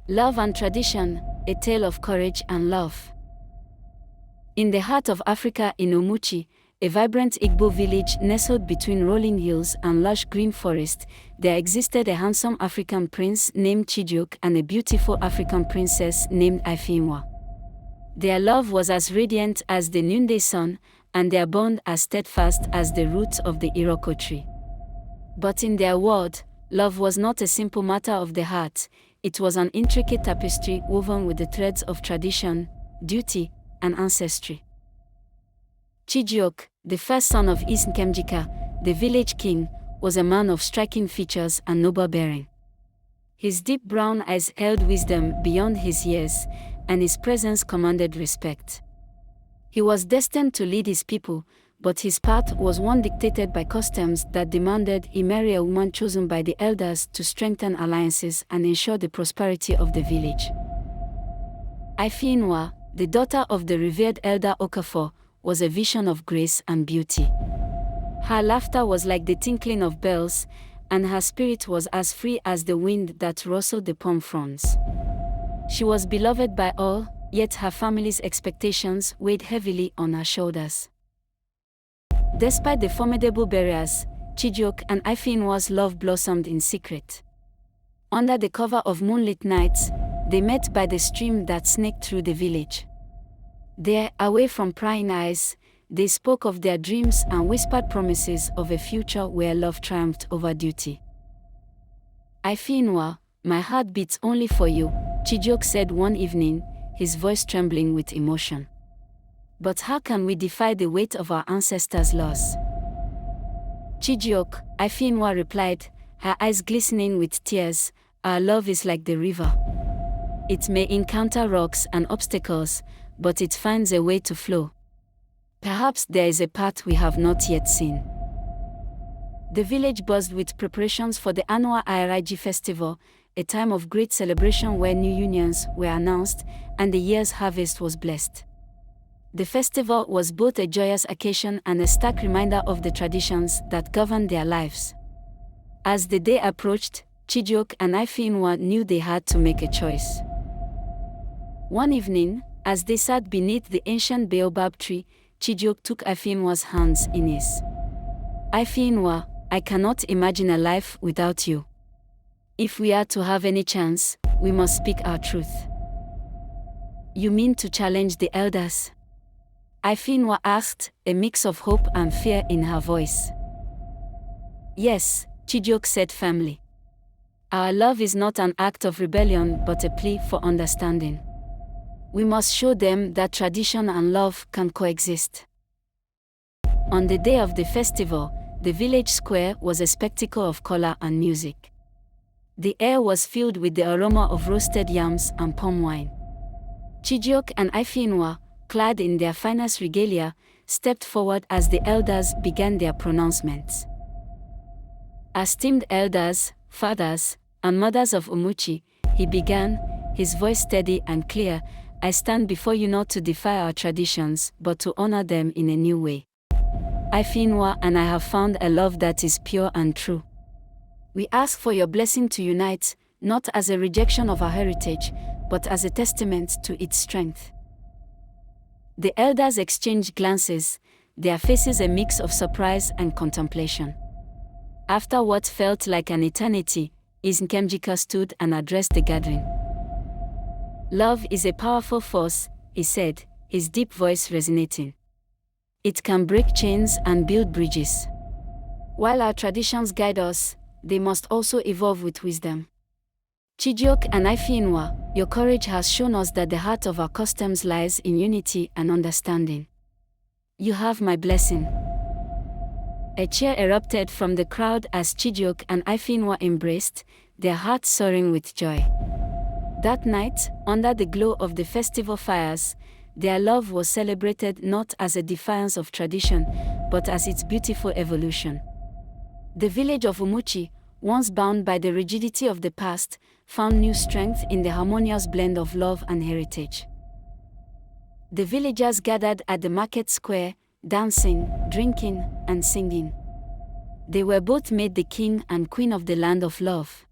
Love and Tradition, a tale of courage and love. In the heart of Africa in Omuchi, a vibrant Igbo village nestled between rolling hills and lush green forest, there existed a handsome African prince named Chijioke and a beautiful African princess named Ifeinwa. Their love was as radiant as the noonday sun, and their bond as steadfast as the roots of the Iroko tree. But in their world, love was not a simple matter of the heart. It was an intricate tapestry woven with the threads of tradition, duty, and ancestry. Chijioke, the first son of Nkemjika, the village king, was a man of striking features and noble bearing. His deep brown eyes held wisdom beyond his years, and his presence commanded respect. He was destined to lead his people, but his path was one dictated by customs that demanded he marry a woman chosen by the elders to strengthen alliances and ensure the prosperity of the village. Ifeinwa, the daughter of the revered elder Okafor, was a vision of grace and beauty. Her laughter was like the tinkling of bells, and her spirit was as free as the wind that rustled the palm fronds. She was beloved by all, yet her family's expectations weighed heavily on her shoulders. Despite the formidable barriers, Chijioke and Ifeinwa's love blossomed in secret. Under the cover of moonlit nights, they met by the stream that snaked through the village. There, away from prying eyes, they spoke of their dreams and whispered promises of a future where love triumphed over duty. Ifeinwa, my heart beats only for you, Chijioke said one evening, his voice trembling with emotion. But how can we defy the weight of our ancestors' laws? Chijioke, Ifeinwa replied, her eyes glistening with tears, our love is like the river. It may encounter rocks and obstacles, but it finds a way to flow. Perhaps there is a path we have not yet seen. The village buzzed with preparations for the annual Airaji festival, a time of great celebration where new unions were announced and the year's harvest was blessed. The festival was both a joyous occasion and a stark reminder of the traditions that governed their lives. As the day approached, Chijioke and Ifeinwa knew they had to make a choice. One evening, as they sat beneath the ancient baobab tree, Chijioke took Ifeinwa's hands in his. Ifeinwa, I cannot imagine a life without you. If we are to have any chance, we must speak our truth. You mean to challenge the elders? Ifeinwa asked, a mix of hope and fear in her voice. Yes, Chijioke said firmly. Our love is not an act of rebellion but a plea for understanding. We must show them that tradition and love can coexist. On the day of the festival, the village square was a spectacle of color and music. The air was filled with the aroma of roasted yams and palm wine. Chijioke and Ifeinwa, clad in their finest regalia, stepped forward as the elders began their pronouncements. Esteemed elders, fathers, and mothers of Omuchi, he began, his voice steady and clear, I stand before you not to defy our traditions, but to honor them in a new way. Ifeinwa and I have found a love that is pure and true. We ask for your blessing to unite, not as a rejection of our heritage, but as a testament to its strength. The elders exchanged glances, their faces a mix of surprise and contemplation. After what felt like an eternity, Nkemjika stood and addressed the gathering. Love is a powerful force, he said, his deep voice resonating. It can break chains and build bridges. While our traditions guide us, they must also evolve with wisdom. Chijioke and Ifeinwa, your courage has shown us that the heart of our customs lies in unity and understanding. You have my blessing. A cheer erupted from the crowd as Chijioke and Ifeinwa embraced, their hearts soaring with joy. That night, under the glow of the festival fires, their love was celebrated not as a defiance of tradition, but as its beautiful evolution. The village of Omuchi, once bound by the rigidity of the past, found new strength in the harmonious blend of love and heritage. The villagers gathered at the market square, dancing, drinking, and singing. They were both made the king and queen of the land of love.